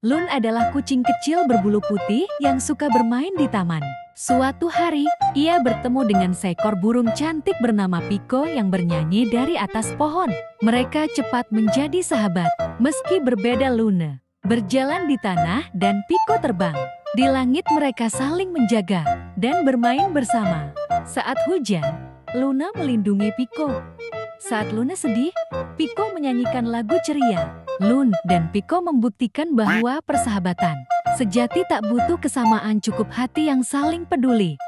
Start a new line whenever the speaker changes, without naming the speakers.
Lun adalah kucing kecil berbulu putih yang suka bermain di taman. Suatu hari, ia bertemu dengan seekor burung cantik bernama Piko yang bernyanyi dari atas pohon. Mereka cepat menjadi sahabat, meski berbeda Luna. Berjalan di tanah dan Piko terbang. Di langit mereka saling menjaga dan bermain bersama. Saat hujan, Luna melindungi Piko. Saat Luna sedih, Piko menyanyikan lagu ceria. Lun dan Piko membuktikan bahwa persahabatan sejati tak butuh kesamaan, cukup hati yang saling peduli.